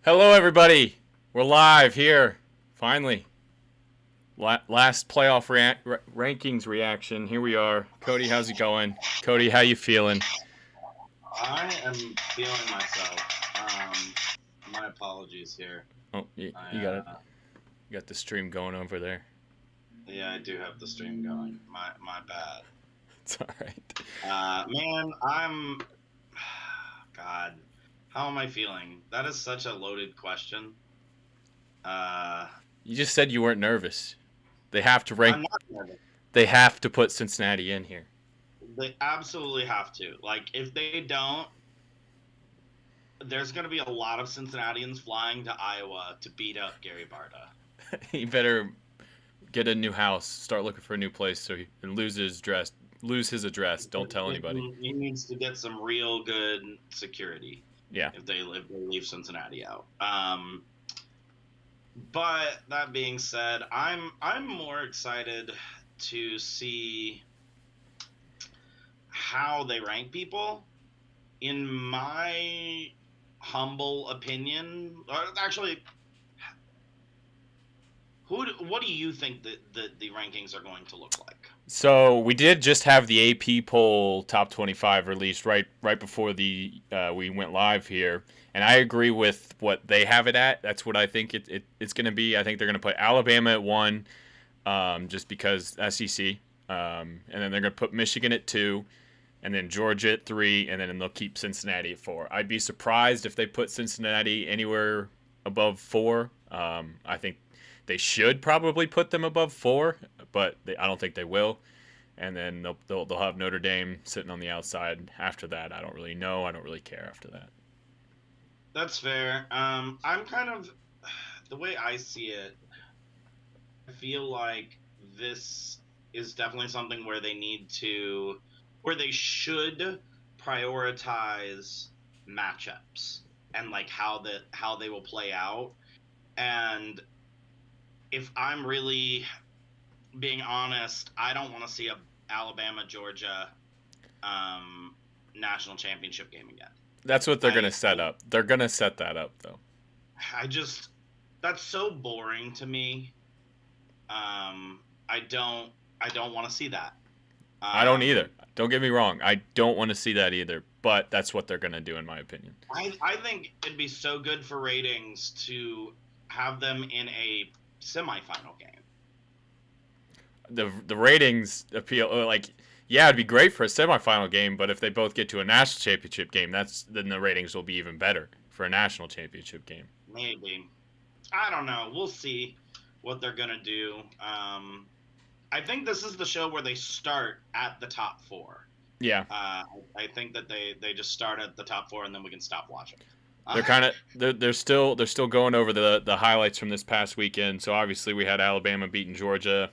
Hello, everybody. We're live here. Finally, last playoff rankings reaction. Here we are. Cody, how's it going? Cody, how you feeling? I am feeling myself. My apologies here. Oh, you, I you got it. You got the stream going over there. Yeah, I do have the stream going. My bad. It's all right. Man, God. How am I feeling? That is such a loaded question. Uh, You just said you weren't nervous. They have to I'm rank. not nervous. They have to put Cincinnati in here. They absolutely have to. Like, if they don't, there's going to be a lot of Cincinnatians flying to Iowa to beat up Gary Barta. He better get a new house. Start looking for a new place so he can lose his address. Don't tell anybody. He needs to get some real good security. Yeah. If they leave Cincinnati out. But that being said, I'm more excited to see how they rank people. In my humble opinion, or actually, what do you think that the rankings are going to look like? So we did just have the AP poll top 25 released right before the we went live here, and I agree with what they have it at. That's what I think it's going to be. I think they're going to put Alabama at 1, just because SEC, and then they're going to put Michigan at 2, and then Georgia at 3, and then they'll keep Cincinnati at 4. I'd be surprised if they put Cincinnati anywhere above 4. I think they should probably put them above 4, but I don't think they will. And then they'll have Notre Dame sitting on the outside after that. I don't really know. I don't really care after that. That's fair. I'm kind of the way I see it. I feel like this is definitely something where where they should prioritize matchups and like how they will play out. And if I'm really being honest, I don't want to see a Alabama Georgia national championship game again. That's what they're going to set up. They're going to set that up, though. I just That's so boring to me. I don't want to see that. I don't Um, either. Don't get me wrong. I don't want to see that either, but that's what they're going to do, in my opinion. I think it'd be so good for ratings to have them in a semifinal game. The ratings appeal, yeah, it'd be great for a semifinal game, but if they both get to a national championship game, then the ratings will be even better for a national championship game. Maybe. I don't know. We'll see what they're gonna do. I think this is the show where they start at the top four. Yeah. I think that they just start at the top four and then we can stop watching. They're still going over the highlights from this past weekend. So obviously we had Alabama beating Georgia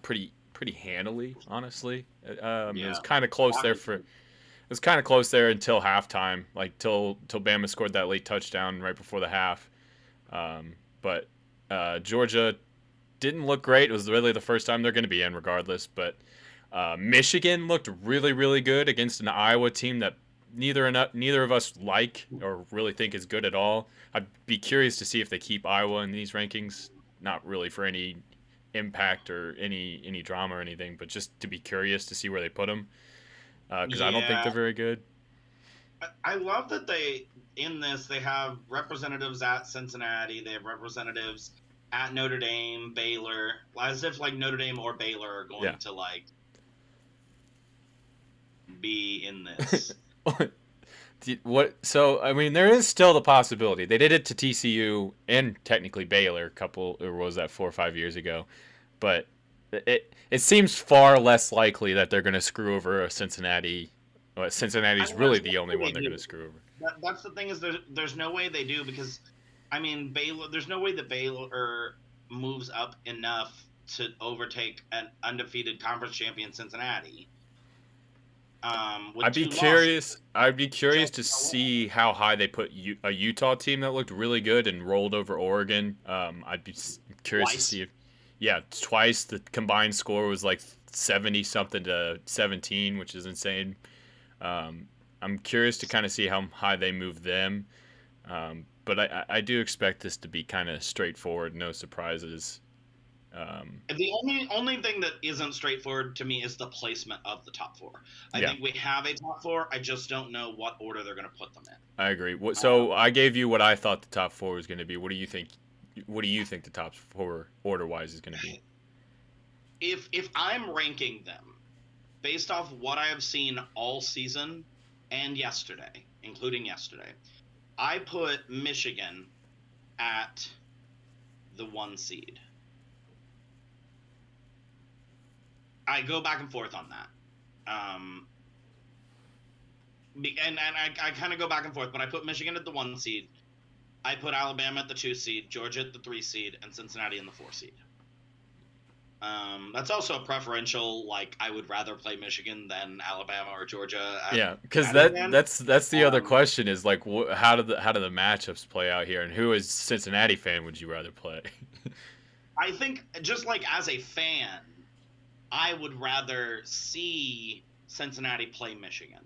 pretty handily, honestly. It was kind of close there until halftime, like till Bama scored that late touchdown right before the half. But Georgia didn't look great. It was really the first time they're going to be in, regardless. But Michigan looked really, really good against an Iowa team that neither of us like or really think is good at all. I'd be curious to see if they keep Iowa in these rankings. Not really for any impact or any drama or anything, but just to be curious to see where they put them, because I don't think Yeah, they're very good. I love that they have representatives at Cincinnati. They have representatives at Notre Dame, Baylor, as if like Notre Dame or Baylor are Yeah. going to like be in this. What? So I mean, there is still the possibility they did it to TCU and technically Baylor a couple, or was that 4 or 5 years ago? But it seems far less likely that they're going to screw over a Cincinnati. Well, I Cincinnati's mean, really there's no the only way one they they're going to do. screw over. That's the thing is there's no way they do because, I mean, Baylor. There's no way that Baylor moves up enough to overtake an undefeated conference champion Cincinnati. With I'd be two losses, curious. I'd be curious just to go see how high they put a Utah team that looked really good and rolled over Oregon. I'd be curious to twice. see if, yeah, twice the combined score was like 70 something to 17, which is insane. I'm curious to kind of see how high they move them. but I do expect this to be kind of straightforward, no surprises. The only thing that isn't straightforward to me is the placement of the top four. I think we have a top four. I just don't know what order they're going to put them in. I agree. So I gave you what I thought the top four was going to be. What do you think? What do you think the top four order wise is going to be? If I'm ranking them based off what I have seen all season and yesterday, including yesterday, I put Michigan at the 1 seed. I go back and forth on that. And I kind of go back and forth, but I put Michigan at the 1 seed. I put Alabama at the 2 seed, Georgia at the 3 seed, and Cincinnati in the 4 seed. That's also a preferential. Like, I would rather play Michigan than Alabama or Georgia. Because that's the other question is like, how do the matchups play out here, and who as Cincinnati fan would you rather play? I think just like as a fan, I would rather see Cincinnati play Michigan.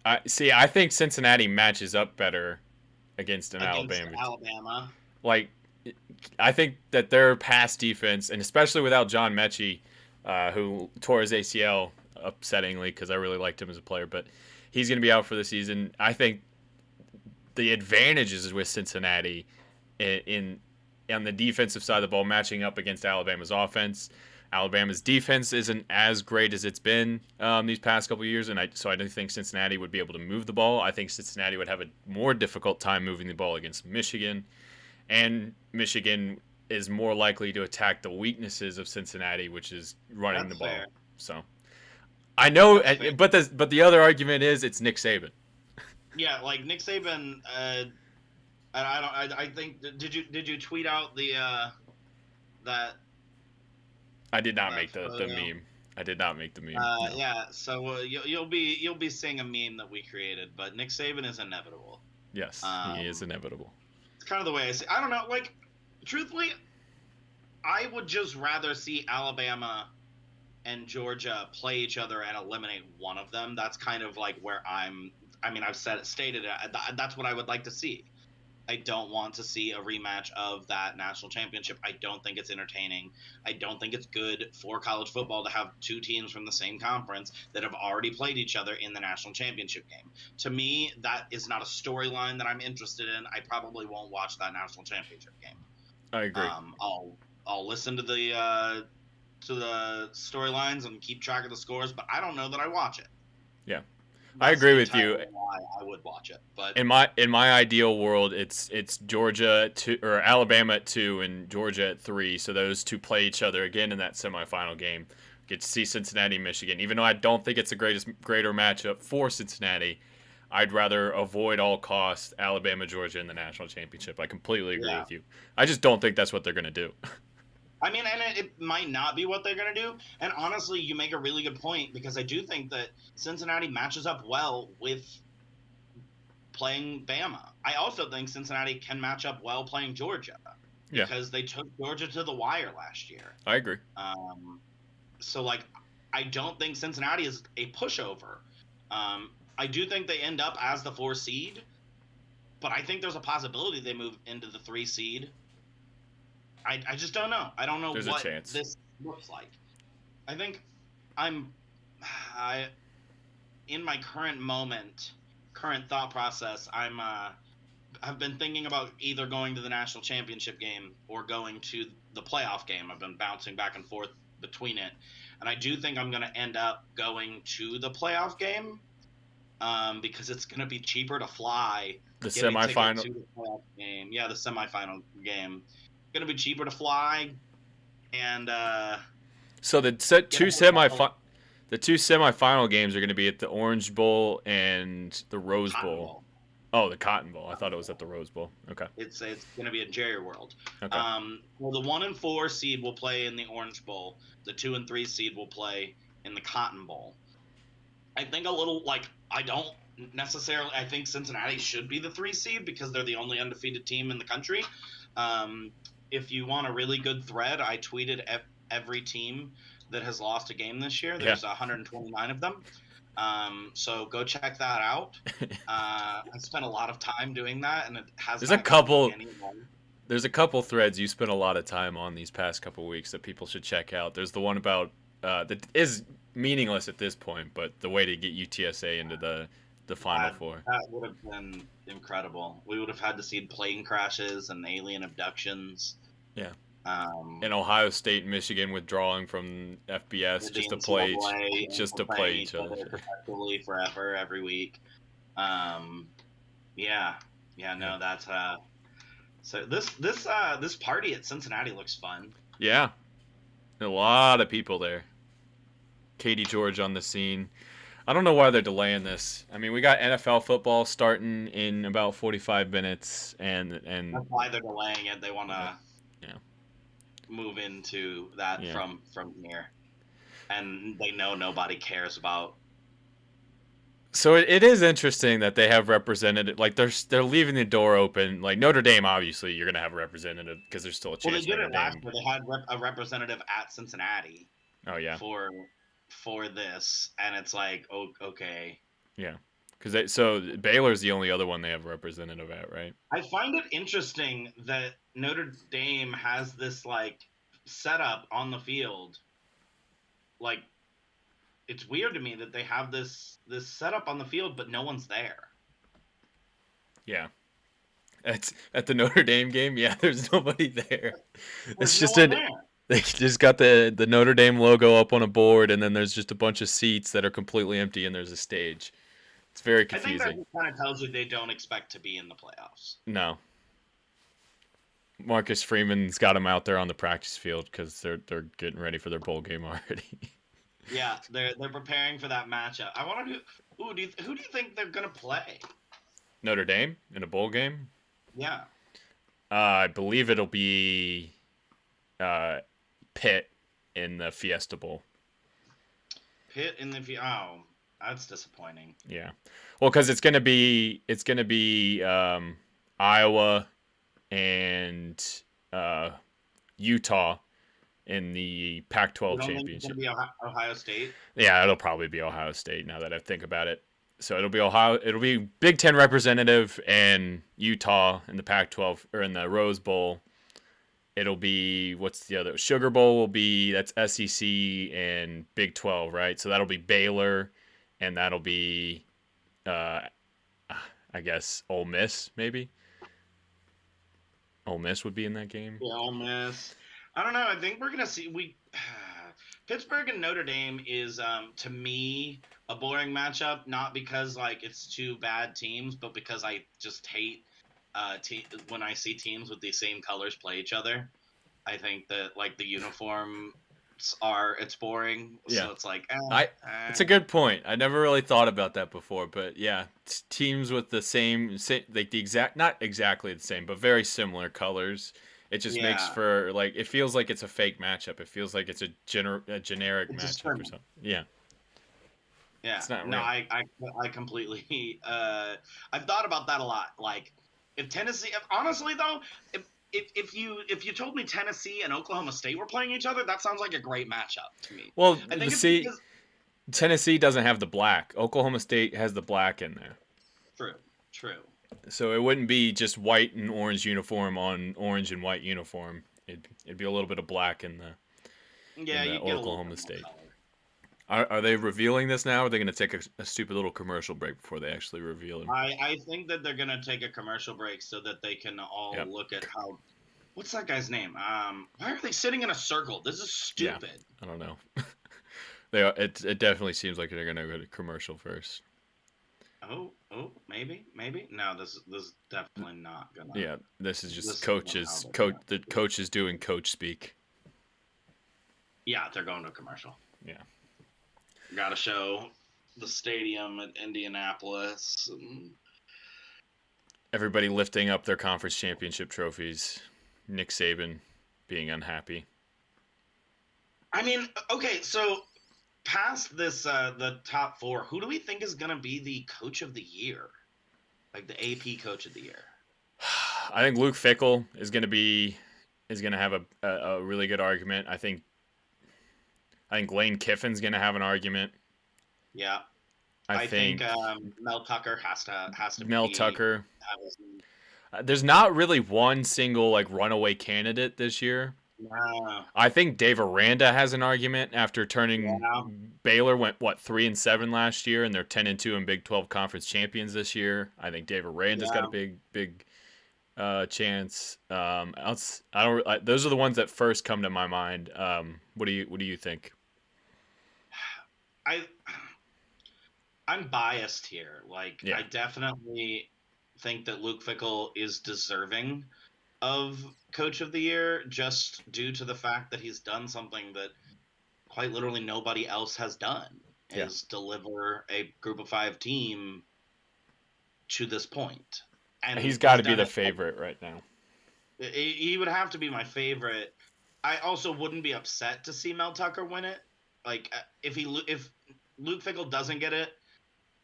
I think Cincinnati matches up better against Alabama. Like, I think that their pass defense, and especially without John Mechie, who tore his ACL upsettingly because I really liked him as a player, but he's going to be out for the season. I think the advantages with Cincinnati on the defensive side of the ball matching up against Alabama's offense. Alabama's defense isn't as great as it's been these past couple of years, and so I don't think Cincinnati would be able to move the ball. I think Cincinnati would have a more difficult time moving the ball against Michigan, and Michigan is more likely to attack the weaknesses of Cincinnati, which is running the ball. Fair. So I know, but the other argument is it's Nick Saban. Yeah, like Nick Saban. I think did you tweet out the that? I did not make the meme. I did not make the meme. No. Yeah, so you'll be seeing a meme that we created, but Nick Saban is inevitable. Yes, he is inevitable. It's kind of the way I see. I don't know. Like, truthfully, I would just rather see Alabama and Georgia play each other and eliminate one of them. That's kind of like where I've stated it. That's what I would like to see. I don't want to see a rematch of that national championship. I don't think it's entertaining. I don't think it's good for college football to have two teams from the same conference that have already played each other in the national championship game. To me, that is not a storyline that I'm interested in. I probably won't watch that national championship game. I agree. I'll listen to the storylines and keep track of the scores, but I don't know that I watch it. Yeah. I agree with you. Why I would watch it, but in my ideal world, it's Georgia at 2 or Alabama at 2 and Georgia at 3. So those two play each other again in that semifinal game. Get to see Cincinnati, Michigan. Even though I don't think it's a greater matchup for Cincinnati, I'd rather avoid all costs Alabama, Georgia in the national championship. I completely agree with you. I just don't think that's what they're gonna do. I mean, and it might not be what they're going to do. And honestly, you make a really good point because I do think that Cincinnati matches up well with playing Bama. I also think Cincinnati can match up well playing Georgia because they took Georgia to the wire last year. I agree. So, like, I don't think Cincinnati is a pushover. I do think they end up as the 4 seed, but I think there's a possibility they move into the 3 seed. I just don't know. I don't know what this looks like. I think in my current thought process, I've been thinking about either going to the national championship game or going to the playoff game. I've been bouncing back and forth between it. And I do think I'm going to end up going to the playoff game because it's going to be cheaper to fly. The semifinal. To the playoff game. Yeah, the semifinal game. Going to be cheaper to fly, and so the two semifinal games are going to be at the Orange Bowl and the Rose Bowl. Oh, the Cotton Bowl. I thought it was at the Rose Bowl. Okay. It's going to be at Jerry World. Okay. Well, the 1 and 4 seed will play in the Orange Bowl. The 2 and 3 seed will play in the Cotton Bowl. I think I think Cincinnati should be the 3 seed because they're the only undefeated team in the country. If you want a really good thread, I tweeted every team that has lost a game this year. There's 129 of them. So go check that out. I spent a lot of time doing that, and it has There's a not gotten me couple. any money. There's a couple threads you spent a lot of time on these past couple weeks that people should check out. There's the one about that is meaningless at this point, but the way to get UTSA into the Final Four. That would have been incredible. We would have had to see plane crashes and alien abductions. Yeah. And Ohio State and Michigan withdrawing from FBS just to play each other perpetually forever every week. No, that's so this party at Cincinnati looks fun. Yeah. A lot of people there. Katie George on the scene. I don't know why they're delaying this. I mean, we got NFL football starting in about 45 minutes, and that's why they're delaying it. They want to move into that from here, and they know nobody cares about. So it is interesting that they have representative. Like they're leaving the door open. Like Notre Dame, obviously, you're gonna have a representative because there's still a chance. Well, they did it last year. They had a representative at Cincinnati. Oh yeah. For this, and it's like, oh, okay. Yeah, because so Baylor's the only other one they have a representative at, right? I find it interesting that Notre Dame has this like setup on the field. Like, it's weird to me that they have this setup on the field, but no one's there. Yeah. At the Notre Dame game, yeah, there's nobody there. It's just they just got the Notre Dame logo up on a board, and then there's just a bunch of seats that are completely empty, and there's a stage. It's very confusing. I think that kind of tells you they don't expect to be in the playoffs. No. Marcus Freeman's got them out there on the practice field because they're getting ready for their bowl game already. Yeah, they're preparing for that matchup. I want to. Who do you think they're gonna play? Notre Dame in a bowl game? Yeah. I believe it'll be Pitt in the Fiesta Bowl. Pitt in the oh, that's disappointing. Yeah, well, because it's gonna be Iowa and Utah in the Pac-12 championship. It's gonna be Ohio State. Yeah, it'll probably be Ohio State now that I think about it. So it'll be Ohio. It'll be Big Ten representative and Utah in the Pac-12 or in the Rose Bowl. It'll be what's the other Sugar Bowl will be that's SEC and Big 12, right? So that'll be Baylor, and that'll be, I guess Ole Miss maybe. Ole Miss would be in that game. Yeah, Ole Miss. I don't know. I think we're gonna see Pittsburgh and Notre Dame is to me a boring matchup, not because like it's two bad teams, but because I just hate when I see teams with the same colors play each other. I think that like the uniforms it's boring. Yeah. So it's like it's a good point. I never really thought about that before, but yeah, teams with the same like the exact not exactly the same, but very similar colors. It just makes for like it feels like it's a fake matchup. It feels like it's a generic matchup or something. Yeah. Yeah. It's not real. No, I completely I've thought about that a lot. Like if Tennessee honestly though, if you told me Tennessee and Oklahoma State were playing each other, that sounds like a great matchup to me. Well, I think Tennessee doesn't have the black. Oklahoma State has the black in there. True. So it wouldn't be just white and orange uniform on orange and white uniform. It'd be a little bit of black in the Oklahoma State. Are they revealing this now, or are they going to take a stupid little commercial break before they actually reveal it? I think that they're going to take a commercial break so that they can all look at how... What's that guy's name? Why are they sitting in a circle? This is stupid. Yeah, I don't know. It definitely seems like they're going to go to commercial first. Oh, maybe. No, this is definitely not gonna. Yeah, this is just the coach is doing coach speak. Yeah, they're going to a commercial. Yeah. Got to show the stadium at Indianapolis. And... Everybody lifting up their conference championship trophies. Nick Saban being unhappy. I mean, okay, so past this, the top four, who do we think is going to be the coach of the year? Like the AP coach of the year? I think Luke Fickell is going to have a really good argument. I think Lane Kiffin's going to have an argument. Yeah. I I think think Mel Tucker has to Mel be. Tucker. There's not really one single like runaway candidate this year. Yeah, I think Dave Aranda has an argument after turning yeah, Baylor went 3-7 last year, and they're 10-2 in Big 12 conference champions this year. I think Dave Aranda's got a yeah. big chance. I don't. Those are the ones that first come to my mind. What do you think? I I'm biased here. Like, Yeah, I definitely think that Luke Fickell is deserving of Coach of the Year just due to the fact that he's done something that quite literally nobody else has done, yeah. is deliver a group of 5 team to this point. And He's got he's to be done the it. favorite right now. He would have to be my favorite. I also wouldn't be upset to see Mel Tucker win it. Like, if Luke Fickell doesn't get it,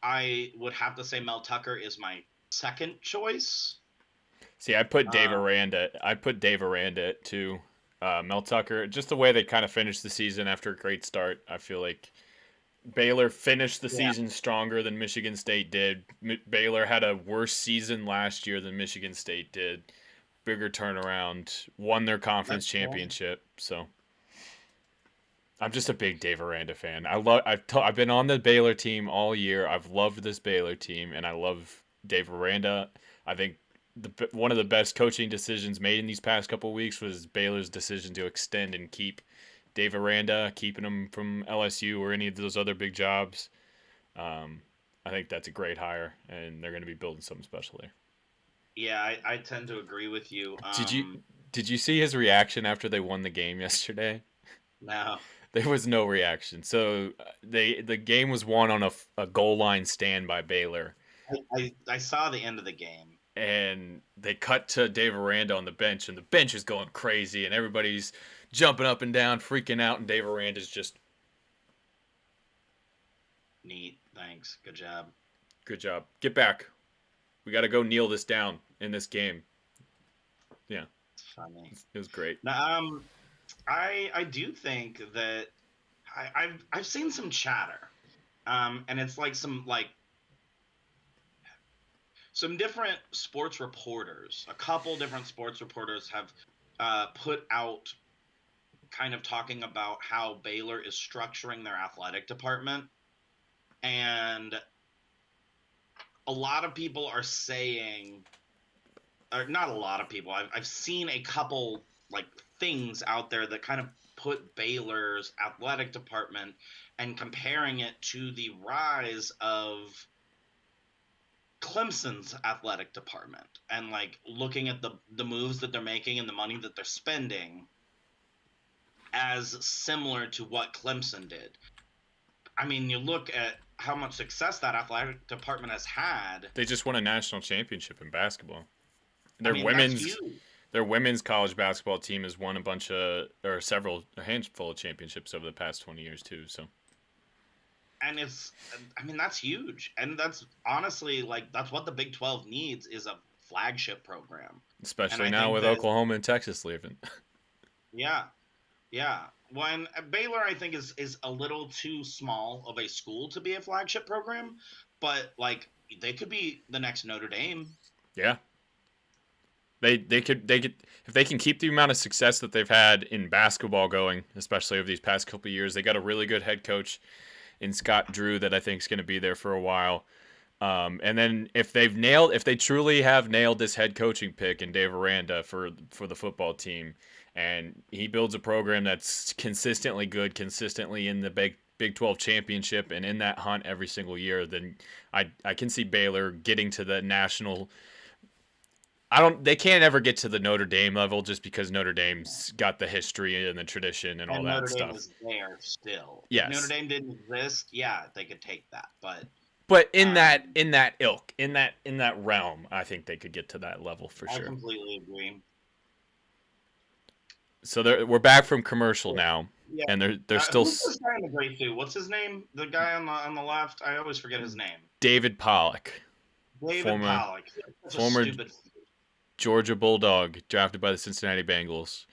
I would have to say Mel Tucker is my second choice. See, I put Dave Uh, Aranda. I put Dave Aranda too. Mel Tucker, just the way they kind of finished the season after a great start. I feel like Baylor finished the yeah, season stronger than Michigan State did. Baylor had a worse season last year than Michigan State did. Bigger turnaround, won their conference that's cool. championship. So I'm just a big Dave Aranda fan. I've been on the Baylor team all year. I've loved this Baylor team, and I love Dave Aranda. I think one of the best coaching decisions made in these past couple of weeks was Baylor's decision to extend and keep Dave Aranda, keeping him from LSU or any of those other big jobs. Um, I think that's a great hire, and they're going to be building something special there. Yeah, I tend to agree with you. Did you did you see his reaction after they won the game yesterday? No, There was no reaction. So the game was won on a goal line stand by Baylor, I saw the end of the game. and they cut to Dave Aranda on the bench, and the bench is going crazy, and everybody's jumping up and down, freaking out, and Dave Aranda's just, Neat, thanks, good job. good job, get back. We got to go kneel this down in this game. Yeah, It's funny. it was great. Now, I do think that I've seen some chatter, and it's like some different sports reporters. A couple different sports reporters have put out kind of talking about how Baylor is structuring their athletic department, and a lot of people are saying, or not a lot of people. I've seen a couple like things out there that kind of put Baylor's athletic department and comparing it to the rise of Clemson's athletic department, and like looking at the moves that they're making and the money that they're spending as similar to what Clemson did. I mean, you look at how much success that athletic department has had. They just won a national championship in basketball. I Their mean, that's women's huge. their women's college basketball team has won a handful of championships over the past 20 years too. So And I mean, that's huge. And that's honestly, like, that's what the Big 12 needs, is a flagship program. And especially I now think with that, Oklahoma and Texas leaving. yeah, yeah. Well, and Baylor, I think, is a little too small of a school to be a flagship program, but like they could be the next Notre Dame. Yeah, they could if they can keep the amount of success that they've had in basketball going, especially over these past couple of years. They got a really good head coach in Scott Drew that I think is going to be there for a while. And then if they truly have nailed this head coaching pick in Dave Aranda for the football team, and he builds a program that's consistently good, consistently in the Big 12 championship and in that hunt every single year, then I can see Baylor getting to the national. They can't ever get to the Notre Dame level just because Notre Dame's got the history and the tradition and all And that Notre Dame stuff. is there still. If Notre Yes. Dame didn't exist, yeah, they could take that. But in that Um, in that ilk, in that realm, I think they could get to that level for I sure. completely agree. So we're back from commercial Yeah. now, Yeah. and they're still Who's this guy in the gray suit? What's his name? The guy on the left? I always forget his name. David Pollock, David former Pollock. Such a former stupid. Georgia Bulldog, drafted by the Cincinnati Bengals.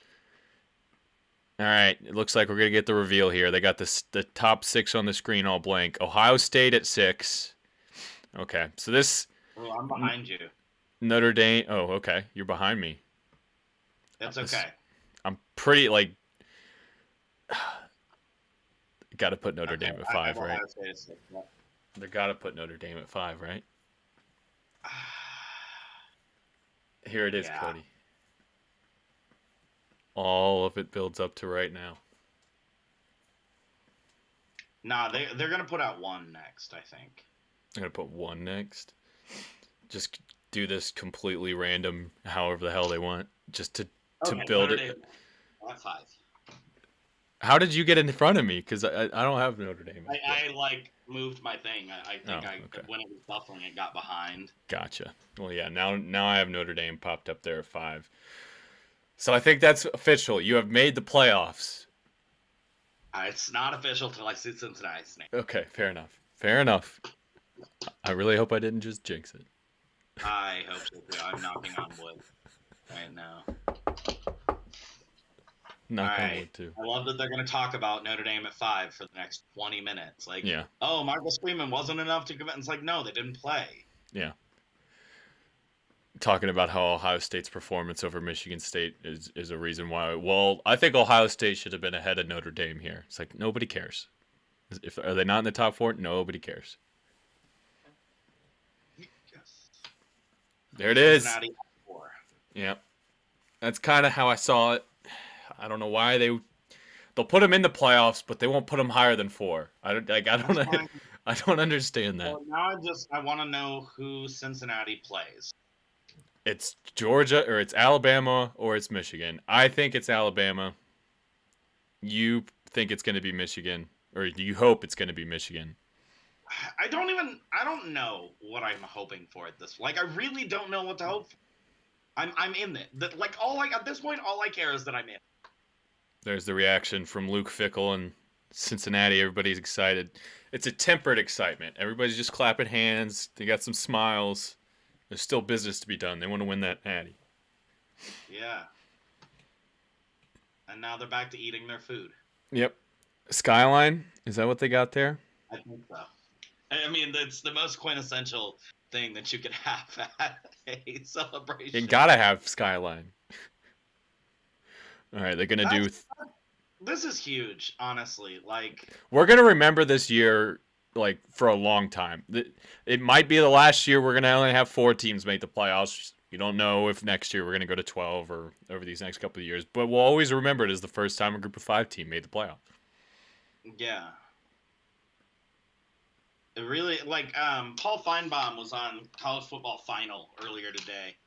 All right, it looks like we're gonna get the reveal here. They got the top 6 on the screen all blank. Ohio State at 6. Okay, so this Oh, I'm behind you. Notre Dame. Oh, okay, you're behind me. That's okay. I'm pretty like. Got to put Notre Dame at 5, right? They got to put Notre Dame at 5, right? Here it is, yeah. Cody. All of it builds up to right now. Nah, they're gonna put out 1 next, I think. They're gonna put 1 next. Just do this completely random, however the hell they want, just to build it. At 5. How did you get in front of me? Because I don't have Notre Dame. I like moved my thing. I think when it was buffering, it got behind. Gotcha. Well, yeah. Now I have Notre Dame popped up there at 5. So I think that's official. You have made the playoffs. It's not official till I see Cincinnati's name. Okay, fair enough. Fair enough. I really hope I didn't just jinx it. I hope so too. I'm knocking on wood right now. Knock on wood too. I love that they're going to talk about Notre Dame at 5 for the next 20 minutes. Like, yeah. Oh, Marcus Freeman wasn't enough to convince. It's like, no, they didn't play. Yeah. Talking about how Ohio State's performance over Michigan State is a reason why. Well, I think Ohio State should have been ahead of Notre Dame here. It's like nobody cares. Are they not in the top 4? Nobody cares. Yes. There it is. Yeah, that's kind of how I saw it. I don't know why they'll put them in the playoffs, but they won't put them higher than 4. I don't understand that. Well, now I want to know who Cincinnati plays. It's Georgia, or it's Alabama, or it's Michigan. I think it's Alabama. You think it's going to be Michigan, or you hope it's going to be Michigan. I don't know what I'm hoping for at this. Like, I really don't know what to hope for. I'm in it. At this point, all I care is that I'm in. There's the reaction from Luke Fickell and Cincinnati. Everybody's excited. It's a tempered excitement. Everybody's just clapping hands. They got some smiles. There's still business to be done. They want to win that natty. Yeah. And now they're back to eating their food. Yep. Skyline? Is that what they got there? I think so. I mean, that's the most quintessential thing that you could have at a celebration. You gotta have Skyline. All right, they're gonna do. This is huge, honestly. Like, we're gonna remember this year, like, for a long time. It might be the last year we're gonna only have 4 teams make the playoffs. You don't know if next year we're gonna go to 12 or over these next couple of years. But we'll always remember it as the first time a group of 5 team made the playoff. Yeah. It really, like, Paul Feinbaum was on College Football Final earlier today.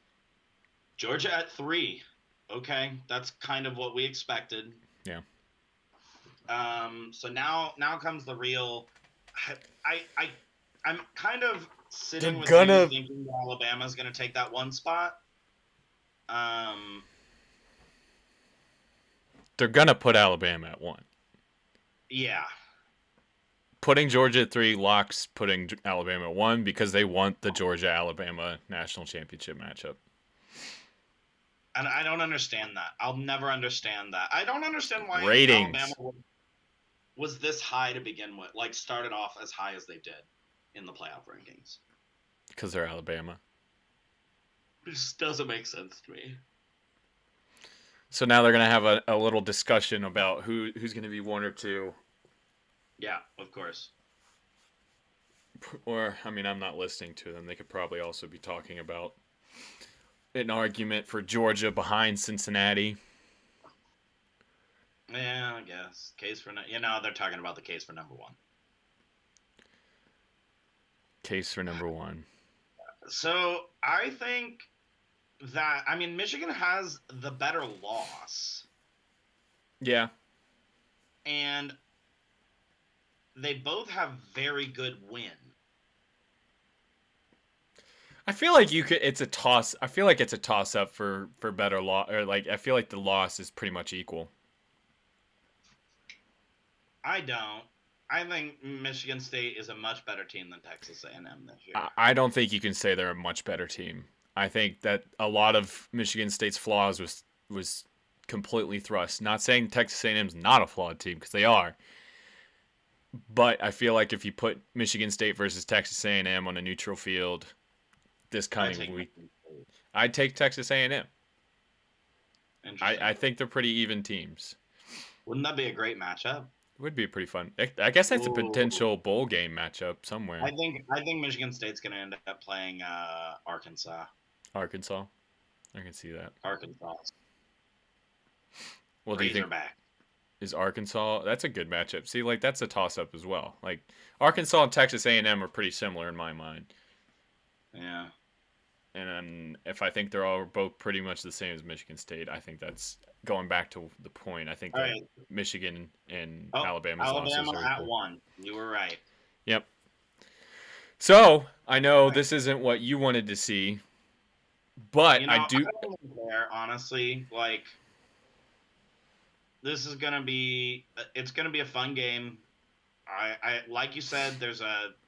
Georgia at 3. Okay, that's kind of what we expected. Yeah. So now comes the real. I'm kind of sitting with you thinking that Alabama's going to take that 1 spot. They're gonna put Alabama at 1. Yeah. Putting Georgia at 3 locks putting Alabama at 1 because they want the Georgia-Alabama national championship matchup. And I don't understand that. I'll never understand that. I don't understand why ratings. Alabama was this high to begin with. Like, started off as high as they did in the playoff rankings. Because they're Alabama. It just doesn't make sense to me. So now they're going to have a little discussion about who's going to be 1 or 2. Yeah, of course. Or, I mean, I'm not listening to them. They could probably also be talking about an argument for Georgia behind Cincinnati. Yeah, I guess. They're talking about the case for number 1. Case for number 1. So I think that, I mean, Michigan has the better loss. Yeah. And they both have very good win. I feel like it's a toss. I feel like it's a toss up for better loss, or like I feel like the loss is pretty much equal. I don't. I think Michigan State is a much better team than Texas A&M this year. I don't think you can say they're a much better team. I think that a lot of Michigan State's flaws was completely thrust. Not saying Texas A&M's not a flawed team, because they are. But I feel like if you put Michigan State versus Texas A&M on a neutral field this coming week, I'd take Texas A&M. I think they're pretty even teams. Wouldn't that be a great matchup? It would be pretty fun. I guess that's a potential bowl game matchup somewhere. I think Michigan State's going to end up playing Arkansas. Arkansas? I can see that. Arkansas. Well, do you think is Arkansas? That's a good matchup. See, like that's a toss-up as well. Like Arkansas and Texas A&M are pretty similar in my mind. Yeah. And if I think they're all both pretty much the same as Michigan State, I think that's going back to the point. I think that Michigan and Alabama's Alabama at cool. 1. You were right. Yep. So I know this isn't what you wanted to see, but I do. I don't care, honestly. Like, this is gonna be. It's gonna be a fun game. I like you said.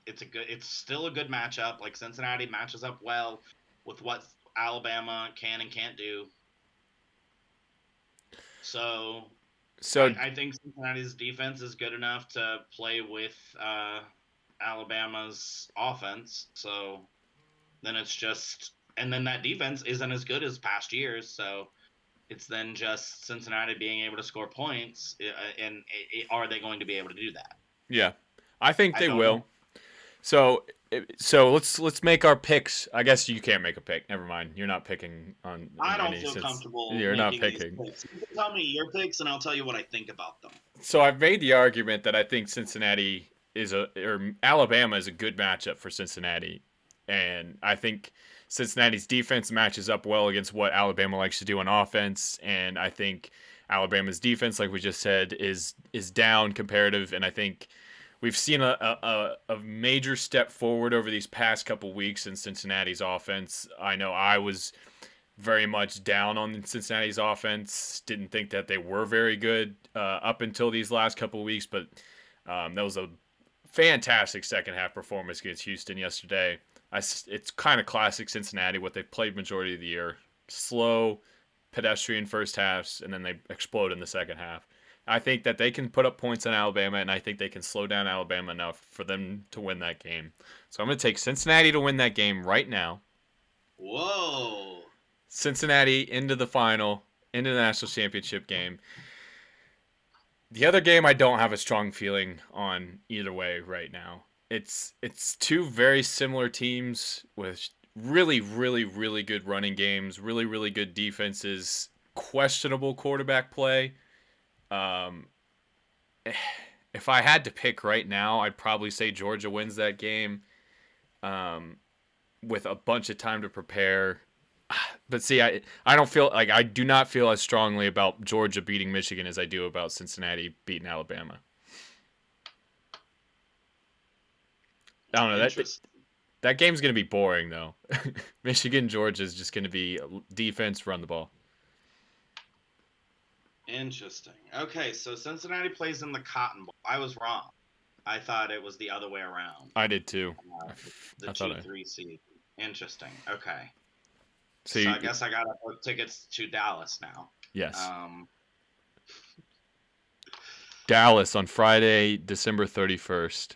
It's still a good matchup. Like Cincinnati matches up well with what Alabama can and can't do. So I think Cincinnati's defense is good enough to play with Alabama's offense. So then it's just, and then that defense isn't as good as past years. So it's then just Cincinnati being able to score points, and are they going to be able to do that? Yeah, I think they will. So let's make our picks. I guess you can't make a pick. Never mind. You're not picking on. I don't feel comfortable. You're not picking. You can tell me your picks, and I'll tell you what I think about them. So I've made the argument that I think Cincinnati or Alabama is a good matchup for Cincinnati, and I think Cincinnati's defense matches up well against what Alabama likes to do on offense, and I think Alabama's defense, like we just said, is down comparative, and I think we've seen a major step forward over these past couple weeks in Cincinnati's offense. I know I was very much down on Cincinnati's offense, didn't think that they were very good up until these last couple weeks, but that was a fantastic second half performance against Houston yesterday. It's kind of classic Cincinnati, what they've played majority of the year. Slow, pedestrian first halves, and then they explode in the second half. I think that they can put up points on Alabama, and I think they can slow down Alabama enough for them to win that game. So I'm going to take Cincinnati to win that game right now. Whoa. Cincinnati into the final, into the national championship game. The other game I don't have a strong feeling on either way right now. It's two very similar teams with really, really, really good running games, really, really good defenses, questionable quarterback play. If I had to pick right now, I'd probably say Georgia wins that game with a bunch of time to prepare. But see, I don't feel like I do not feel as strongly about Georgia beating Michigan as I do about Cincinnati beating Alabama. I don't know. That game's going to be boring, though. Michigan, Georgia is just going to be defense, run the ball. Interesting. Okay, so Cincinnati plays in the Cotton Bowl. I was wrong. I thought it was the other way around. I did, too. The 2-3 seed. Interesting. Okay. So I guess I got to book tickets to Dallas now. Yes. Dallas on Friday, December 31st.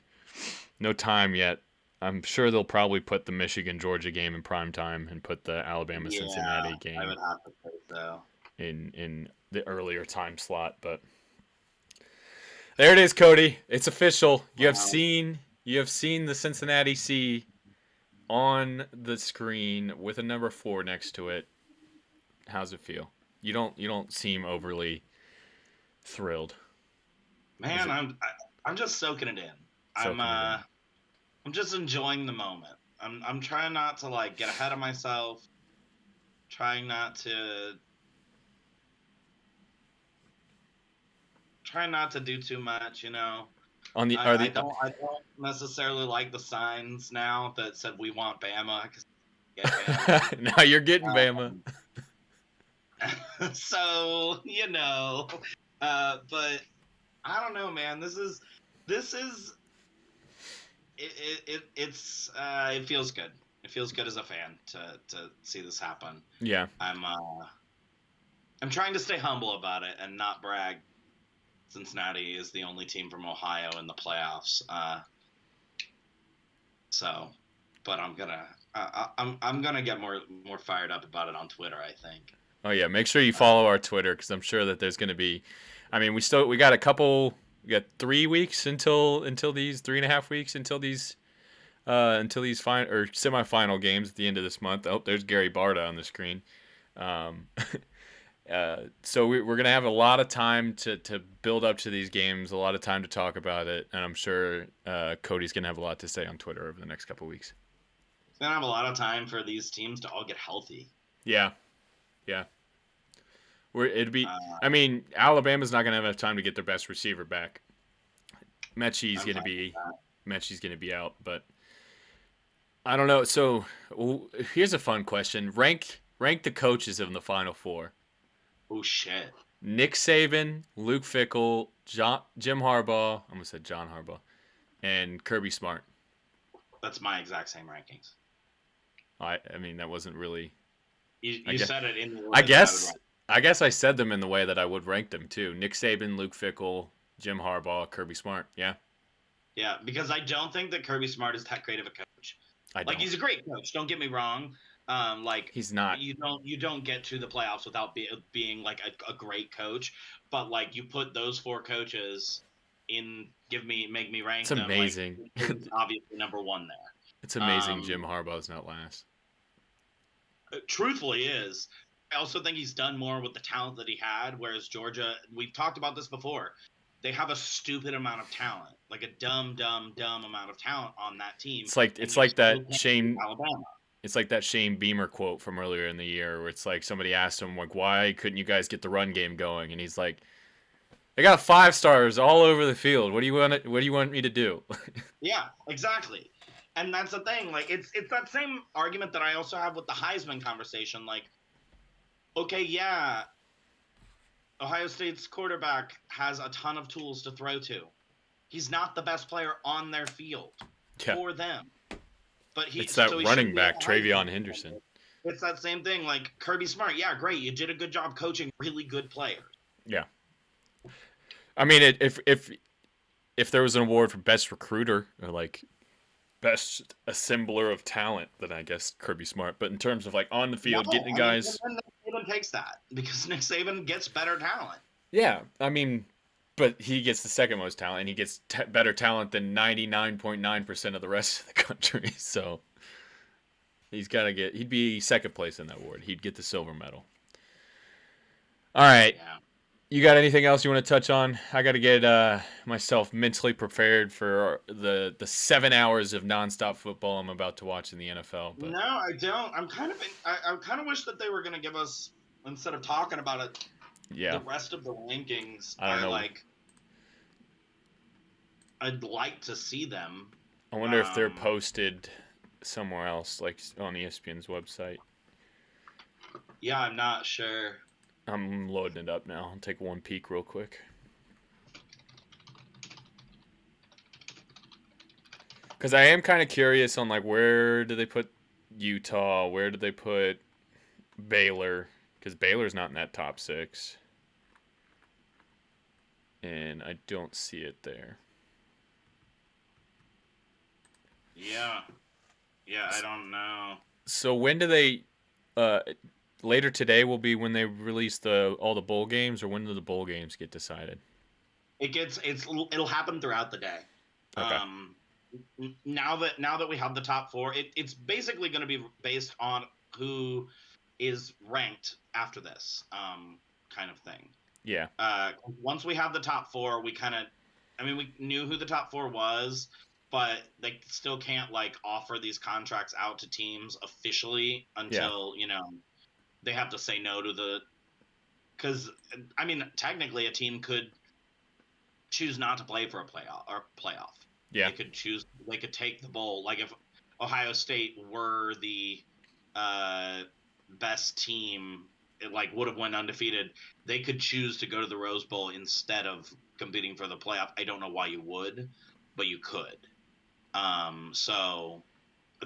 No time yet. I'm sure they'll probably put the Michigan-Georgia game in prime time and put the Alabama-Cincinnati game I would have to say so. in the earlier time slot. But there it is, Cody. It's official. You have seen the Cincinnati C on the screen with a number 4 next to it. How's it feel? You don't seem overly thrilled. Man, I'm just soaking it in. I'm just enjoying the moment. I'm trying not to like get ahead of myself. Trying not to do too much, you know. I don't necessarily like the signs now that said we want Bama. Now you're getting Bama. So you know, but I don't know, man. This is it feels good. It feels good as a fan to see this happen. Yeah. I'm trying to stay humble about it and not brag. Cincinnati is the only team from Ohio in the playoffs. But I'm gonna get more fired up about it on Twitter, I think. Oh yeah, make sure you follow our Twitter because I'm sure that there's going to be. I mean, we got a couple. We got 3 weeks until these 3.5 weeks until these semifinal games at the end of this month. Oh, there's Gary Barta on the screen. Um, so we're gonna have a lot of time to build up to these games, a lot of time to talk about it, and I'm sure Cody's gonna have a lot to say on Twitter over the next couple weeks. It's gonna have a lot of time for these teams to all get healthy. Yeah, yeah. It'd be. I mean, Alabama's not gonna have enough time to get their best receiver back. Mechie's gonna be out, but I don't know. So here's a fun question: rank the coaches in the Final Four. Oh shit! Nick Saban, Luke Fickell, Jim Harbaugh. I almost said John Harbaugh, and Kirby Smart. That's my exact same rankings. I mean, that wasn't really. You said it in the I guess I said them in the way that I would rank them too. Nick Saban, Luke Fickell, Jim Harbaugh, Kirby Smart. Yeah. Yeah, because I don't think that Kirby Smart is that great of a coach. He's a great coach. Don't get me wrong. He's not. You don't get to the playoffs without being like a great coach. But like you put those 4 coaches in, make me rank it's them. It's amazing. Like, obviously number 1 there. It's amazing. Jim Harbaugh's not last. Truthfully, is. I also think he's done more with the talent that he had, whereas Georgia, we've talked about this before, they have a stupid amount of talent, like a dumb amount of talent on that team. It's like that Shane Alabama. It's like that Shane Beamer quote from earlier in the year, where it's like somebody asked him like, "Why couldn't you guys get the run game going?" And he's like, "I got 5 stars all over the field. What do you want me to do?" Yeah, exactly. And that's the thing. Like it's that same argument that I also have with the Heisman conversation. Like, okay, yeah, Ohio State's quarterback has a ton of tools to throw to. He's not the best player on their field for them. But it's that running back, Travion Henderson. It's that same thing. Like Kirby Smart, yeah, great. You did a good job coaching really good players. Yeah. I mean, if there was an award for best recruiter or like best assembler of talent, then I guess Kirby Smart. But in terms of like on the field, getting guys, Nick Saban takes that because Nick Saban gets better talent. Yeah, I mean, but he gets the second most talent, and he gets better talent than 99.9% of the rest of the country. So he'd be second place in that award. He'd get the silver medal. All right. Yeah. You got anything else you want to touch on? I got to get myself mentally prepared for the 7 hours of nonstop football I'm about to watch in the NFL. But... No, I don't. I kind of wish that they were going to give us, instead of talking about it, the rest of the rankings. I don't know. I'd like to see them. I wonder if they're posted somewhere else, like on ESPN's website. Yeah, I'm not sure. I'm loading it up now. I'll take one peek real quick. Because I am kind of curious on like where do they put Utah? Where do they put Baylor? Because Baylor's not in that top 6. And I don't see it there. Yeah. Yeah, I don't know. So when do they... later today will be when they release all the bowl games, or when do the bowl games get decided? It'll happen throughout the day. Okay. Now that we have the top 4, it's basically going to be based on who is ranked after this kind of thing. Yeah. Once we have the top 4, we knew who the top 4 was, but they still can't like offer these contracts out to teams officially until they have to say no to because I mean technically a team could choose not to play for a playoff. Yeah. They could take the bowl. Like if Ohio State were the best team, it like would have went undefeated, they could choose to go to the Rose Bowl instead of competing for the playoff. I don't know why you would, but you could. So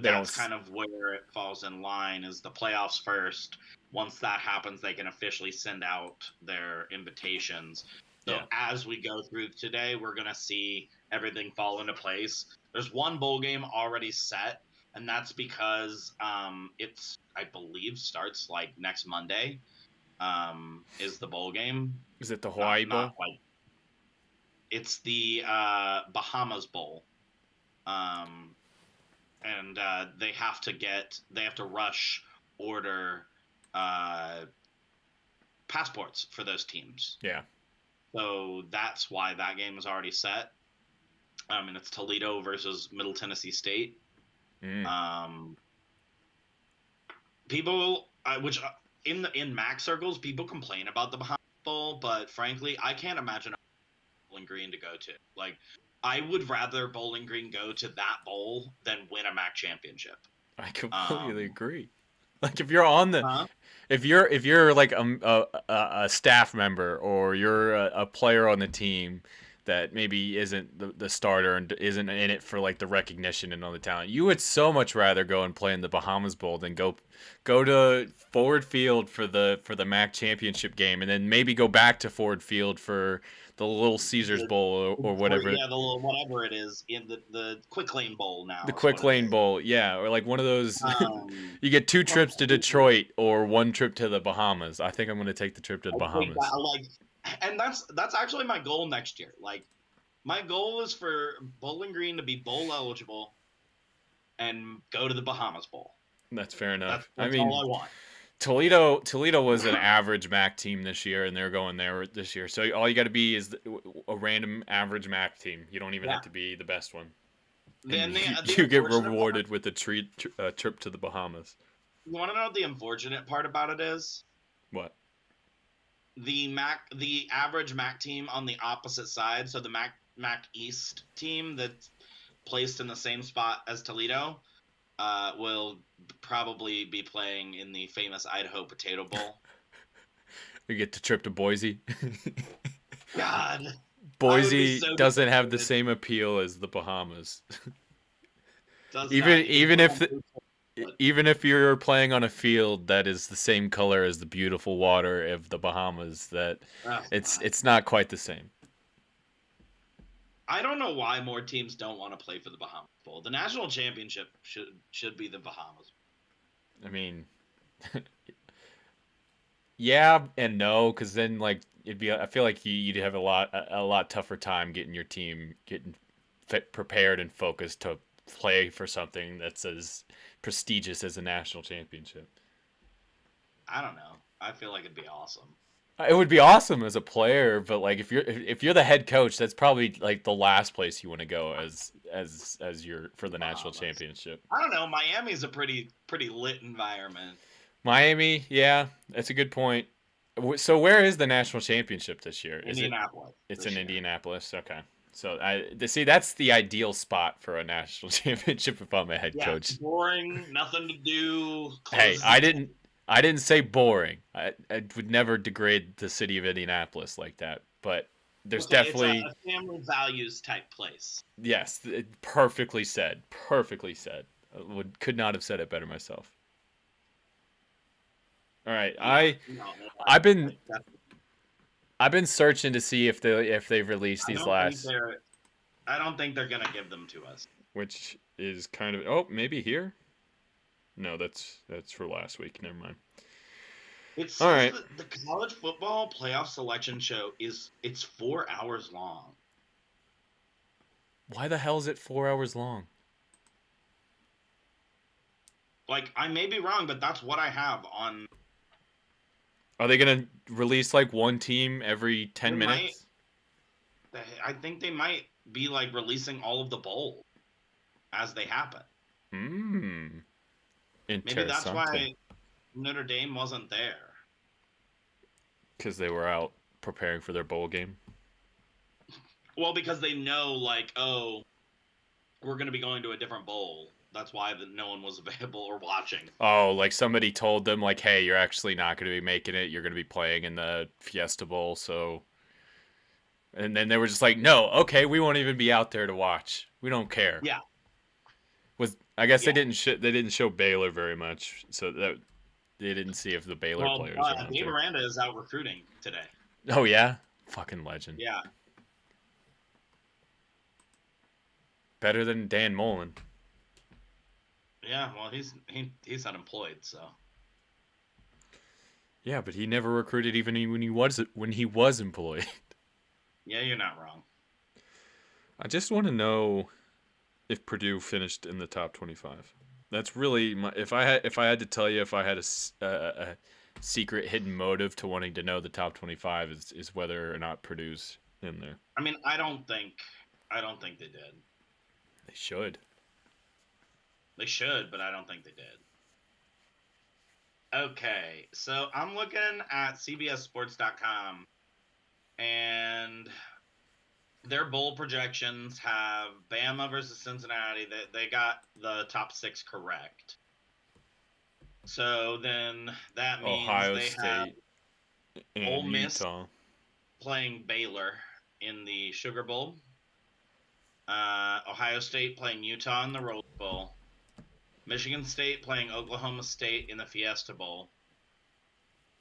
that's kind of where it falls in line, is the playoffs first, once that happens, they can officially send out their invitations. So Yeah. as we go through today, we're going to see everything fall into place. There's one bowl game already set, and that's because it's, I believe, starts like next Monday. Is the bowl game? Is it the Hawaii Bowl? Not like it's the Bahamas Bowl. And they have to rush order passports for those teams. Yeah. So that's why that game is already set. And it's Toledo versus Middle Tennessee State. People, in MAC circles, people complain about the Bahamas Bowl, but frankly, I can't imagine a Bowling Green to go to. Like, I would rather Bowling Green go to that bowl than win a MAC championship. I completely agree. Like, if you're on the, Huh? if you're like a staff member, or you're a player on the team that maybe isn't the starter and isn't in it for like the recognition and all the talent, you would so much rather go and play in the Bahamas Bowl than go to Ford Field for the MAC championship game, and then maybe go back to Ford Field for the Little Caesars Bowl or whatever. Yeah, the little whatever it is in the Quick Lane Bowl now. The Quick Lane Bowl, yeah, or like one of those. You get 2 trips to Detroit or 1 trip to the Bahamas. I think I'm going to take the trip to the Bahamas. And that's actually my goal next year. Like, my goal is for Bowling Green to be bowl eligible and go to the Bahamas Bowl. That's fair enough. That's all I want. Toledo was an average MAC team this year, and they're going there this year. So all you got to be is a random average MAC team. You don't even have to be the best one. Then you get rewarded with a trip to the Bahamas. You want to know what the unfortunate part about it is? What? The average MAC team on the opposite side, so the MAC East team that's placed in the same spot as Toledo, will probably be playing in the famous Idaho Potato Bowl. You get the trip to Boise. God. Boise doesn't have the same appeal as the Bahamas. Even if you're playing on a field that is the same color as the beautiful water of the Bahamas, it's not quite the same. I don't know why more teams don't want to play for the Bahamas Bowl. The national championship should be the Bahamas. I mean, yeah and no, because then like I feel like you'd have a lot tougher time getting your team prepared and focused to play for something that's as prestigious as a national championship. I don't know. I feel like it'd be awesome. It would be awesome as a player, but like if you're the head coach, that's probably like the last place you want to go as your for the national championship. I don't know. Miami's a pretty lit environment. Miami, yeah, that's a good point. So where is the national championship this year? Indianapolis. It's in Indianapolis. Okay. So that's the ideal spot for a national championship if I'm a head coach. Boring, nothing to do. Hey, I didn't say boring. I would never degrade the city of Indianapolis like that. But there's definitely it's a family values type place. Yes, perfectly said. Perfectly said. Could not have said it better myself. All right, I've been searching to see if they've released these last. I don't think they're gonna give them to us. Which is kind of maybe here. No, that's for last week. Never mind. It's all right. The college football playoff selection show it's 4 hours long. Why the hell is it 4 hours long? Like, I may be wrong, but that's what I have on. Are they gonna release like one team every 10 minutes? I think they might be like releasing all of the bowls as they happen. Maybe that's why Notre Dame wasn't there. Because they were out preparing for their bowl game. Well, because they know, like, oh, we're going to be going to a different bowl. That's why no one was available or watching. Oh, like somebody told them, like, hey, you're actually not going to be making it. You're going to be playing in the Fiesta Bowl, so... And then they were just like, no, okay, we won't even be out there to watch. We don't care. Yeah. I guess they didn't show Baylor very much, so that didn't see if the Baylor players are on Dave there. Aranda is out recruiting today. Oh yeah, fucking legend. Yeah. Better than Dan Mullen. Yeah, well, he's unemployed, so. Yeah, but he never recruited even when he was employed. Yeah, you're not wrong. I just want to know if Purdue finished in the top 25. That's really if I had to tell you if I had a secret hidden motive to wanting to know the top 25 is whether or not Purdue's in there. I mean, I don't think they did. They should. They should, but I don't think they did. Okay, so I'm looking at CBSSports.com, and their bowl projections have Bama versus Cincinnati. They got the top 6 correct. So then that means Ohio they State have and Ole Miss Utah playing Baylor in the Sugar Bowl. Ohio State playing Utah in the Rose Bowl. Michigan State playing Oklahoma State in the Fiesta Bowl.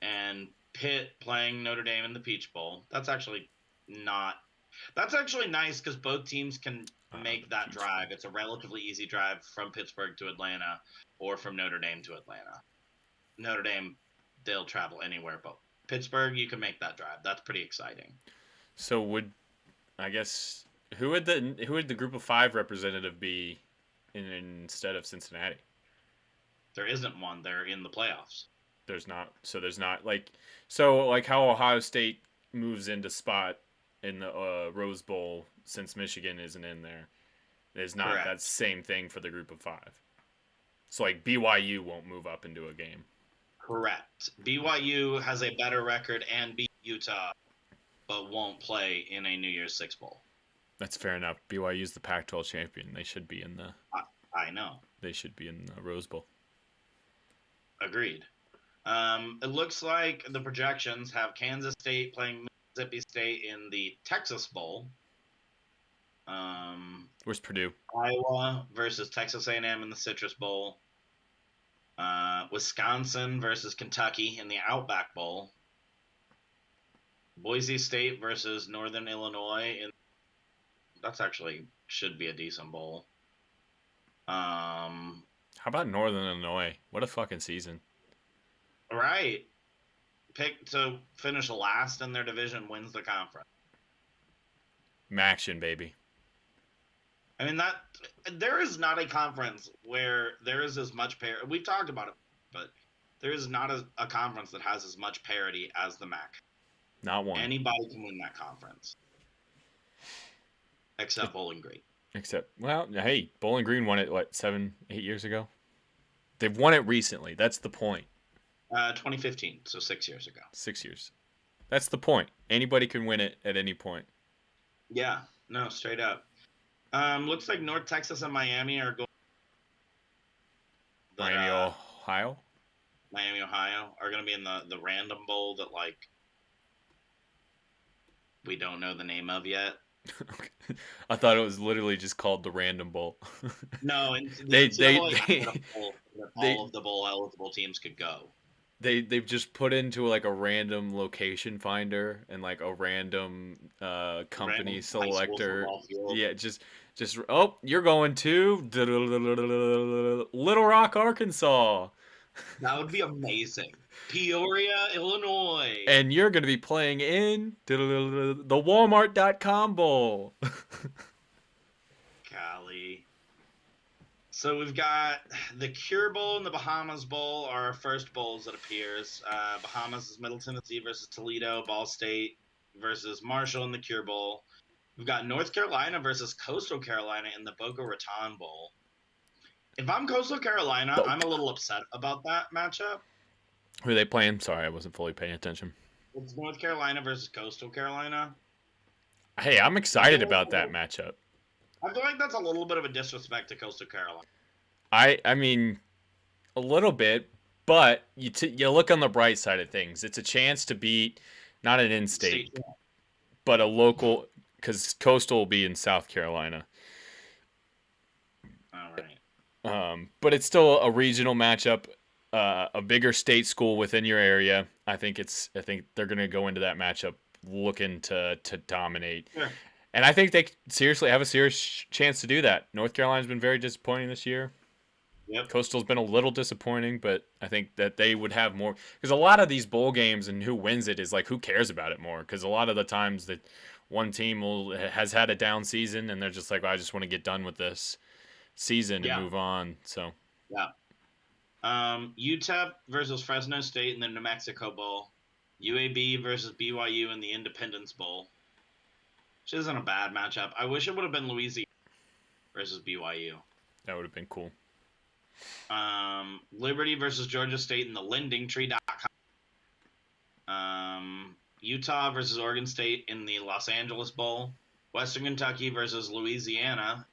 And Pitt playing Notre Dame in the Peach Bowl. That's actually nice because both teams can make that drive. It's a relatively easy drive from Pittsburgh to Atlanta or from Notre Dame to Atlanta. Notre Dame, they'll travel anywhere, but Pittsburgh, you can make that drive. That's pretty exciting. So who would the group of 5 representative be instead of Cincinnati? There isn't one. They're in the playoffs. There's not like how Ohio State moves into spot in the Rose Bowl since Michigan isn't in there. There's not Correct. that same thing for the group of 5. So like BYU won't move up into a game. Correct. BYU has a better record and beat Utah, but won't play in a New Year's Six Bowl. That's fair enough. BYU's the Pac-12 champion. They should be in the. I know. They should be in the Rose Bowl. Agreed. It looks like the projections have Kansas State playing Mississippi State in the Texas Bowl. Where's Purdue? Iowa versus Texas A&M in the Citrus Bowl. Wisconsin versus Kentucky in the Outback Bowl. Boise State versus Northern Illinois that's actually should be a decent bowl. How about Northern Illinois? What a fucking season. Right. Pick to finish last in their division wins the conference. Maction, baby. I mean, there is not a conference where there is as much parity. We've talked about it, but there is not a conference that has as much parity as the MAC. Not one. Anybody can win that conference. Except Bowling Green. Hey, Bowling Green won it, 7-8 years ago? They've won it recently. That's the point. 2015, so 6 years ago. 6 years. That's the point. Anybody can win it at any point. Yeah, no, straight up. Looks like North Texas and Miami are going. Miami, Ohio? Miami, Ohio are going to be in the random bowl that, we don't know the name of yet. I thought it was literally just called the Random Bowl. No, and all of the bowl eligible teams could go. They've just put into a random location finder and a random company Random selector. Yeah, just you're going to Little Rock, Arkansas. That would be amazing. Peoria, Illinois. And you're going to be playing in the Walmart.com Bowl. Golly. So we've got the Cure Bowl and the Bahamas Bowl are our first bowls, it appears. Bahamas is Middle Tennessee versus Toledo. Ball State versus Marshall in the Cure Bowl. We've got North Carolina versus Coastal Carolina in the Boca Raton Bowl. If I'm Coastal Carolina, I'm a little upset about that matchup. Who are they playing? Sorry, I wasn't fully paying attention. It's North Carolina versus Coastal Carolina. Hey, I'm excited about that matchup. I feel like that's a little bit of a disrespect to Coastal Carolina. I mean, a little bit, but you look on the bright side of things. It's a chance to beat not an in-state, but a local, because Coastal will be in South Carolina. All right. But it's still a regional matchup. a bigger state school within your area. I think they're going to go into that matchup looking to dominate. Sure. And I think they seriously have a serious chance to do that. North Carolina's been very disappointing this year. Yep. Coastal's been a little disappointing, but I think that they would have more, because a lot of these bowl games and who wins it is like, who cares about it more? Because a lot of the times that one team has had a down season and they're just like, well, I just want to get done with this season and move on. So yeah. UTEP versus Fresno State in the New Mexico Bowl. UAB versus BYU in the Independence Bowl. Which isn't a bad matchup. I wish it would have been Louisiana versus BYU. That would have been cool. Liberty versus Georgia State in the LendingTree.com. Utah versus Oregon State in the Los Angeles Bowl. Western Kentucky versus Louisiana.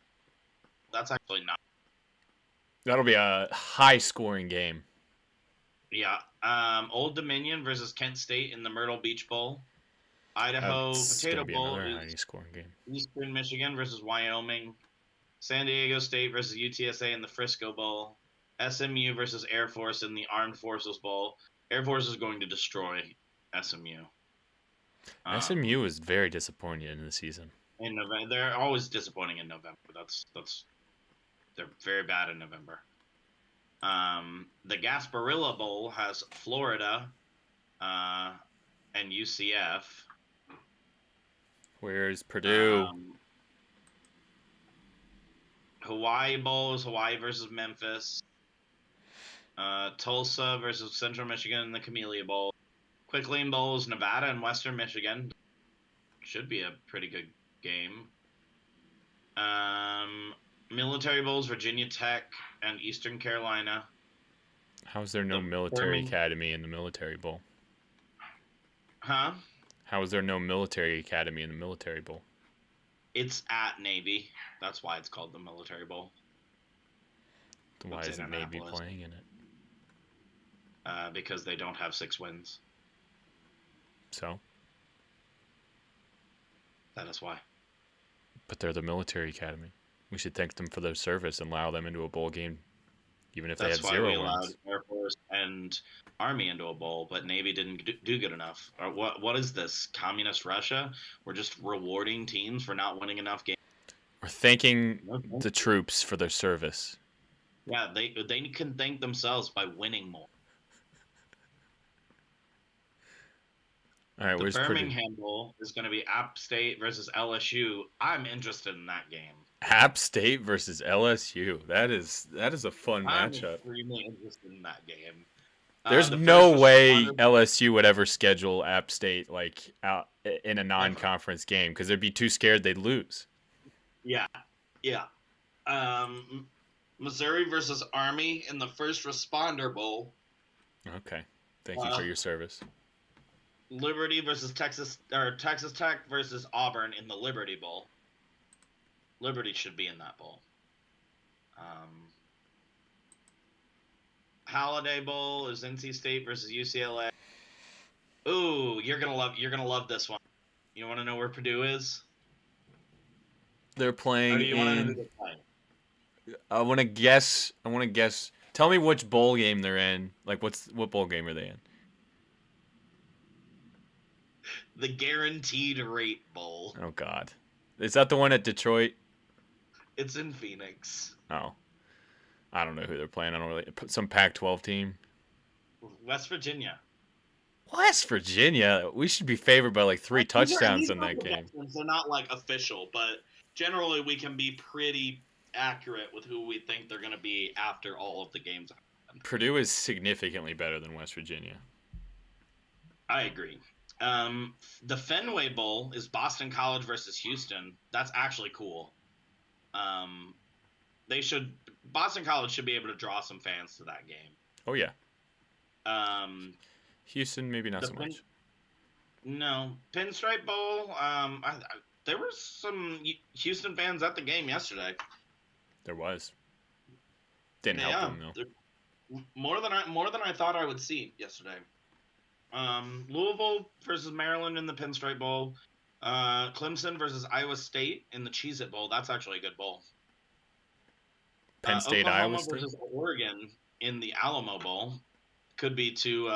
That's actually not. That'll be a high-scoring game. Yeah. Old Dominion versus Kent State in the Myrtle Beach Bowl. Idaho Potato Bowl is high-scoring game. Eastern Michigan versus Wyoming. San Diego State versus UTSA in the Frisco Bowl. SMU versus Air Force in the Armed Forces Bowl. Air Force is going to destroy SMU. SMU is very disappointing in the season. In November, they're always disappointing in November. They're very bad in November. The Gasparilla Bowl has Florida and UCF. Where's Purdue? Hawaii Bowl is Hawaii versus Memphis. Tulsa versus Central Michigan in the Camellia Bowl. Quick Lane Bowl is Nevada and Western Michigan. Should be a pretty good game. Military Bowls, Virginia Tech and Eastern Carolina. How is there no military academy in the Military Bowl? Huh? How is there no military academy in the Military Bowl? It's at Navy. That's why it's called the Military Bowl. Why isn't Navy playing in it? Because they don't have 6 wins. So? That is why. But they're the military academy. We should thank them for their service and allow them into a bowl game, even if they had 0 wins. That's why we allowed Air Force and Army into a bowl, but Navy didn't do good enough. Or what is this? Communist Russia? We're just rewarding teams for not winning enough games. We're thanking the troops for their service. Yeah, they can thank themselves by winning more. All right, the Birmingham Bowl is going to be App State versus LSU. I'm interested in that game. App State versus LSU. That is a fun matchup. I'm extremely interested in that game. There's no way LSU would ever schedule App State like out in a non-conference game because they'd be too scared they'd lose. Yeah. Missouri versus Army in the First Responder Bowl. Okay. Thank you for your service. Liberty versus Texas Tech versus Auburn in the Liberty Bowl. Liberty should be in that bowl. Holiday Bowl is NC State versus UCLA. Ooh, you're gonna love this one. You want to know where Purdue is? They're playing in. I want to guess. Tell me which bowl game they're in. Like, what bowl game are they in? The Guaranteed Rate Bowl. Oh God, is that the one at Detroit? It's in Phoenix. Oh, I don't know who they're playing. I don't really. Some Pac-12 team. West Virginia. West Virginia. We should be favored by like 3 touchdowns in that game. They're not like official, but generally we can be pretty accurate with who we think they're going to be after all of the games happen. Purdue is significantly better than West Virginia. I agree. The Fenway Bowl is Boston College versus Houston. That's actually cool. Boston College should be able to draw some fans to that game. Oh yeah. Houston maybe not so much. No, Pinstripe Bowl. There were some Houston fans at the game yesterday. There was. Didn't help them though. More than I thought I would see yesterday. Louisville versus Maryland in the Pinstripe Bowl. Clemson versus Iowa State in the Cheez-It Bowl. That's actually a good bowl. Penn State, Oklahoma Iowa State versus Oregon in the Alamo Bowl. could be two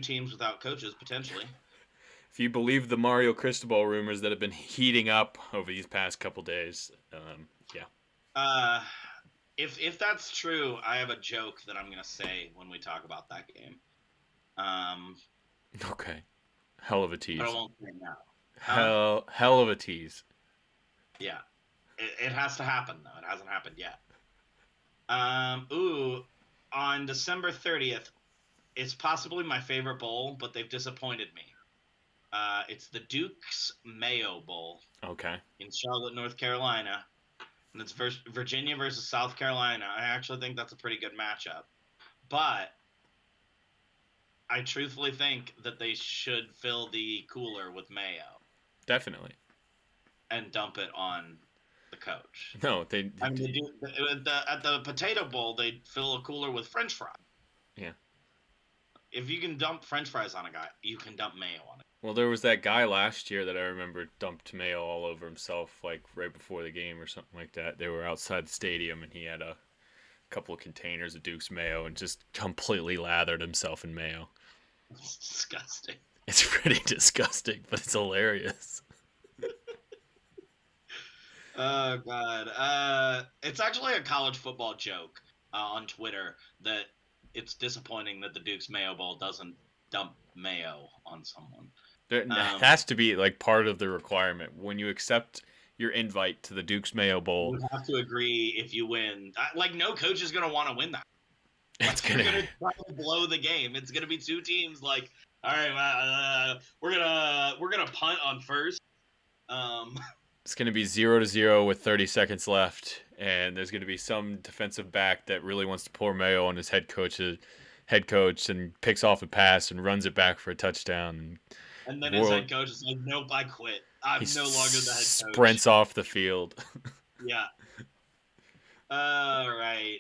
teams without coaches potentially. If you believe the Mario Cristobal rumors that have been heating up over these past couple days, yeah. If that's true, I have a joke that I'm gonna say when we talk about that game. Okay. Hell of a tease. But I won't say it now. Hell of a tease. Yeah. It has to happen, though. It hasn't happened yet. On December 30th, it's possibly my favorite bowl, but they've disappointed me. It's the Duke's Mayo Bowl. Okay. In Charlotte, North Carolina. And it's Virginia versus South Carolina. I actually think that's a pretty good matchup. But I truthfully think that they should fill the cooler with mayo. Definitely. And dump it on the coach. No, they do. At the Potato Bowl, they fill a cooler with French fries. Yeah. If you can dump French fries on a guy, you can dump mayo on it. Well, there was that guy last year that I remember dumped mayo all over himself, like right before the game or something like that. They were outside the stadium, and he had a couple of containers of Duke's mayo and just completely lathered himself in mayo. It's disgusting. It's pretty disgusting, but it's hilarious. Oh, God. It's actually a college football joke on Twitter that it's disappointing that the Duke's Mayo Bowl doesn't dump mayo on someone. There has to be like part of the requirement when you accept your invite to the Duke's Mayo Bowl. You have to agree if you win. Like, no coach is going to want to win that. It's going to try to blow the game. It's going to be two teams like, all right, we're gonna punt on first. It's going to be 0-0 with 30 seconds left, and there's going to be some defensive back that really wants to pour mayo on his head coach and picks off a pass and runs it back for a touchdown. And then his head coach is like, nope, I quit. I'm no longer the head coach. Sprints off the field. Yeah. All right.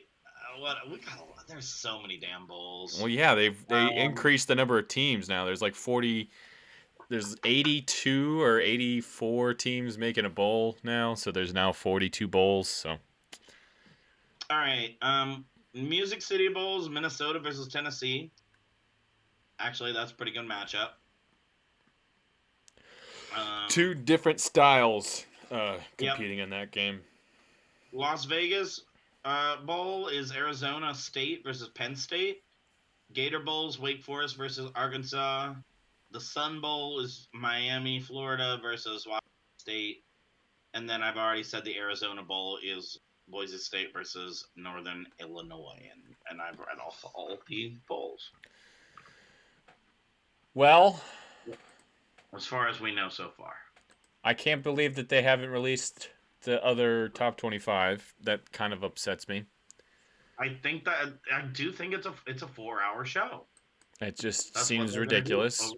There's so many damn bowls. Well, yeah, they increased the number of teams now. There's like 40. There's 82 or 84 teams making a bowl now, so there's now 42 bowls. So. All right. Music City Bowls, Minnesota versus Tennessee. Actually, that's a pretty good matchup. Two different styles competing in that game. Las Vegas Bowl is Arizona State versus Penn State. Gator Bowl's Wake Forest versus Arkansas. The Sun Bowl is Miami, Florida versus Washington State. And then I've already said the Arizona Bowl is Boise State versus Northern Illinois. And I've read off all the bowls. Well, as far as we know so far. I can't believe that they haven't released the other top 25. That kind of upsets me. I do think it's a 4-hour show. It just seems ridiculous.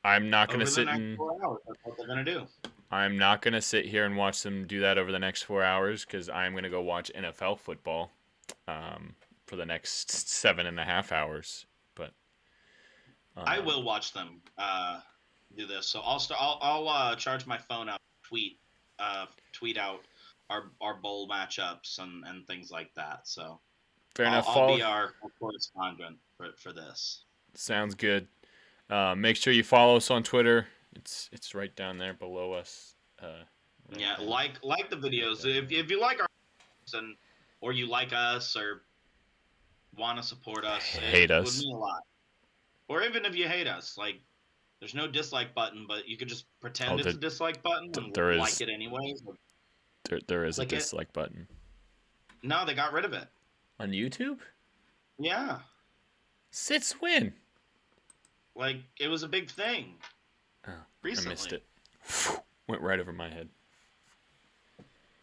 I'm not going to sit and 4 hours. That's what they're going to do. I'm not going to sit here and watch them do that over the next 4 hours because I'm going to go watch NFL football for the next 7.5 hours. But I will watch them do this. So I'll charge my phone up, tweet out our bowl matchups and things like that. So fair enough. I'll be our correspondent for this. Sounds good. Make sure you follow us on Twitter. It's right down there below us. Like the videos. If you like our or you like us or want to support us, hate us, would mean a lot. Or even if you hate us, like there's no dislike button, but you could just pretend it's a dislike button and like it anyways. There is a dislike button. No, they got rid of it. On YouTube? Yeah. Since when? Like, it was a big thing. Oh, recently. I missed it. Went right over my head.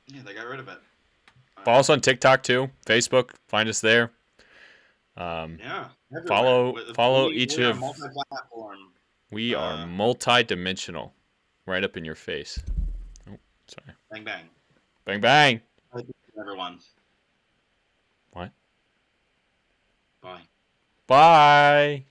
Yeah, they got rid of it. Follow us on TikTok too, Facebook. Find us there. Yeah. Follow each of. Multi-platform. We are multi-dimensional, right up in your face. Oh, sorry. Bang bang. Bang bang. Everyone. What? Bye. Bye.